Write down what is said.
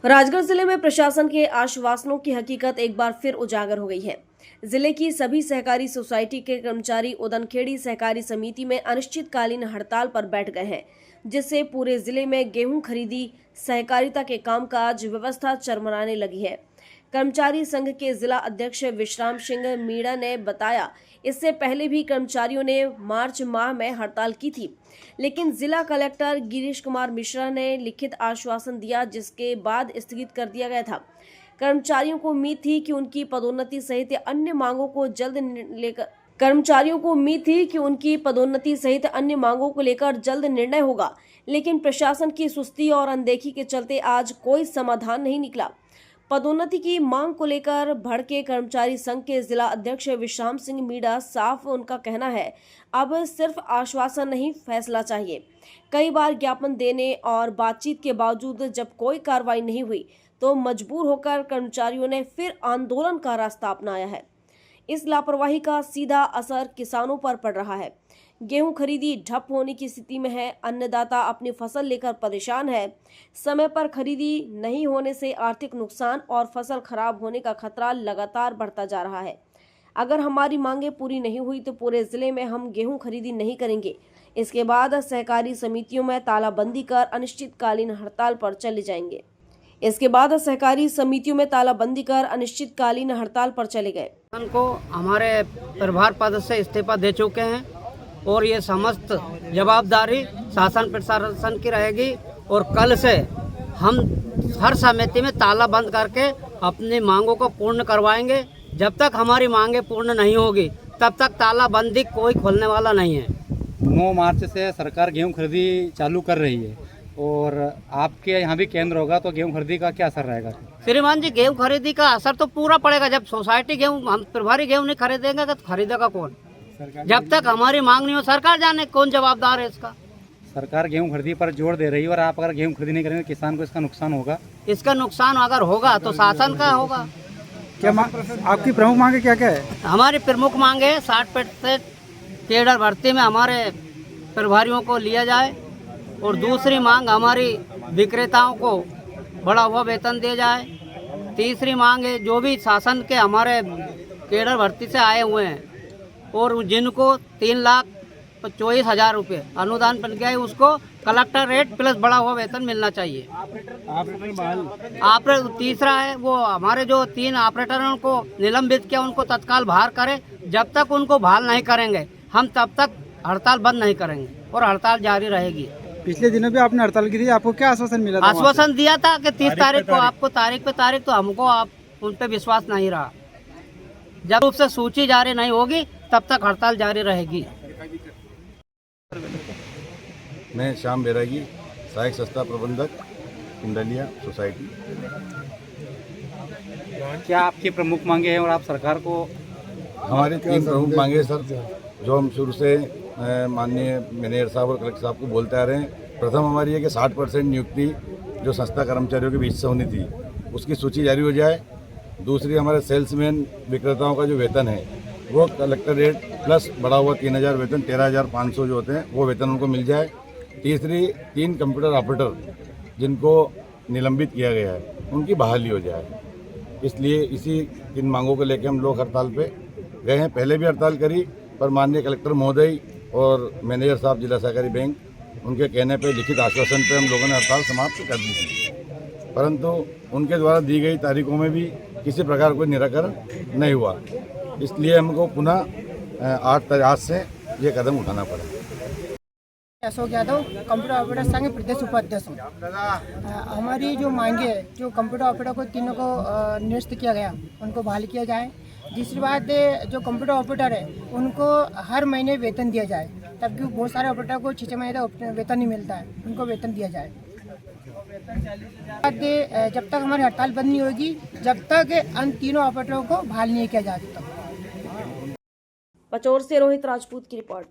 राजगढ़ जिले में प्रशासन के आश्वासनों की हकीकत एक बार फिर उजागर हो गई है। जिले की सभी सहकारी सोसाइटी के कर्मचारी उदनखेड़ी सहकारी समिति में अनिश्चितकालीन हड़ताल पर बैठ गए हैं, जिससे पूरे जिले में गेहूं खरीदी, सहकारिता के कामकाज व्यवस्था चरमराने लगी है। कर्मचारी संघ के जिला अध्यक्ष विश्राम सिंह मीणा ने बताया, इससे पहले भी कर्मचारियों ने मार्च माह में हड़ताल की थी, लेकिन जिला कलेक्टर गिरीश कुमार मिश्रा ने लिखित आश्वासन दिया, जिसके बाद स्थगित कर दिया गया था। कर्मचारियों को उम्मीद थी कि उनकी पदोन्नति सहित अन्य मांगों को लेकर जल्द निर्णय होगा, लेकिन प्रशासन की सुस्ती और अनदेखी के चलते आज कोई समाधान नहीं निकला। पदोन्नति की मांग को लेकर भड़के कर्मचारी संघ के जिला अध्यक्ष विश्राम सिंह मीणा, साफ उनका कहना है, अब सिर्फ आश्वासन नहीं, फैसला चाहिए। कई बार ज्ञापन देने और बातचीत के बावजूद जब कोई कार्रवाई नहीं हुई, तो मजबूर होकर कर्मचारियों ने फिर आंदोलन का रास्ता अपनाया है। इस लापरवाही का सीधा असर किसानों पर पड़ रहा है। गेहूं खरीदी ठप होने की स्थिति में है। अन्नदाता अपनी फसल लेकर परेशान है। समय पर खरीदी नहीं होने से आर्थिक नुकसान और फसल खराब होने का खतरा लगातार बढ़ता जा रहा है। अगर हमारी मांगें पूरी नहीं हुई तो पूरे जिले में हम गेहूं खरीदी नहीं करेंगे। इसके बाद सहकारी समितियों में तालाबंदी कर अनिश्चितकालीन हड़ताल पर चले गए। को हमारे प्रभार पद से इस्तीफा दे चुके हैं और ये समस्त जवाबदारी शासन प्रशासन की रहेगी। और कल से हम हर समिति में ताला बंद करके अपनी मांगों को पूर्ण करवाएंगे। जब तक हमारी मांगें पूर्ण नहीं होगी तब तक तालाबंदी कोई खोलने वाला नहीं है। 9 मार्च से सरकार गेहूं खरीदी चालू कर रही है और आपके यहाँ भी केंद्र होगा, तो गेहूं खरीदी का क्या असर रहेगा? श्रीमान जी, गेहूं खरीदी का असर तो पूरा पड़ेगा। जब सोसाइटी गेहूं, हम प्रभारी गेहूं नहीं खरीदेंगे तो खरीदेगा कौन? जब तक हमारी मांग नहीं हो, सरकार जाने कौन जवाबदार है इसका। सरकार गेहूं खरीदी पर जोर दे रही है और आप अगर गेहूं खरीदी नहीं करेंगे किसान को इसका नुकसान होगा। इसका नुकसान अगर होगा तो शासन का होगा। क्या आपकी प्रमुख मांगे क्या क्या है? हमारी प्रमुख मांगे है 60% केडर भर्ती में हमारे प्रभारियों को लिया जाए, और दूसरी मांग हमारी विक्रेताओं को बढ़ा हुआ वेतन दिया जाए। तीसरी मांग है जो भी शासन के हमारे केडर भर्ती से आए हुए हैं और जिनको 3,24,000 रुपये अनुदान बन गया है, उसको कलेक्टर रेट प्लस बढ़ा हुआ वेतन मिलना चाहिए। तीसरा है वो हमारे जो 3 ऑपरेटर हैं उनको निलंबित किया, उनको तत्काल बाहर करें। जब तक उनको बहाल नहीं करेंगे हम तब तक हड़ताल बंद नहीं करेंगे और हड़ताल जारी रहेगी। पिछले दिनों भी आपने हड़ताल की थी, आपको क्या आश्वासन मिला था? आश्वासन दिया था कि 30 तारीख को आपको तारीख पे तारीख, तो हमको आप उन पे विश्वास नहीं रहा। जब रूप से सूची जारी नहीं होगी तब तक हड़ताल जारी रहेगी। मैं श्याम बैरागी, सहायक संस्था प्रबंधक, कुंडलिया सोसाइटी। क्या आपकी प्रमुख मांगे हैं और आप सरकार को? हमारी 3 प्रमुख मांगे सर, जो हम शुरू से माननीय मैनेजर साहब और कलेक्टर साहब को बोलते आ रहे हैं। प्रथम हमारी है कि 60% नियुक्ति जो संस्था कर्मचारियों के बीच से होनी थी उसकी सूची जारी हो जाए। दूसरी, हमारे सेल्समैन विक्रेताओं का जो वेतन है वो कलेक्टर रेट प्लस बढ़ा हुआ 3,000 वेतन, 13,500 जो होते हैं वो वेतन उनको मिल जाए। तीसरी, 3 कंप्यूटर ऑपरेटर जिनको निलंबित किया गया है उनकी बहाली हो जाए। इसलिए इसी 3 मांगों को लेकर हम लोग हड़ताल पे गए हैं। पहले भी हड़ताल करी पर माननीय कलेक्टर महोदय और मैनेजर साहब जिला सहकारी बैंक, उनके कहने पे लिखित आश्वासन पे हम लोगों ने हड़ताल समाप्त कर दी थी, परंतु उनके द्वारा दी गई तारीखों में भी किसी प्रकार कोई निराकरण नहीं हुआ। इसलिए हमको पुनः 8 तारीख से ये कदम उठाना पड़ा। अशोक यादव, कंप्यूटर ऑपरेटर संघ प्रदेश उपाध्यक्ष हूँ। हमारी जो मांगे, जो कंप्यूटर ऑपरेटर को तीनों को निरस्त किया गया उनको बहाल किया जाए। दूसरी बात, जो कंप्यूटर ऑपरेटर है उनको हर महीने वेतन दिया जाए, तब बहुत सारे ऑपरेटर को 6 महीने तक वेतन नहीं मिलता है, उनको वेतन दिया जाए। जब तक हमारी हड़ताल बंद नहीं होगी, जब तक उन तीनों ऑपरेटरों को बहाल नहीं किया जा सकता। पचौर से रोहित राजपूत की रिपोर्ट।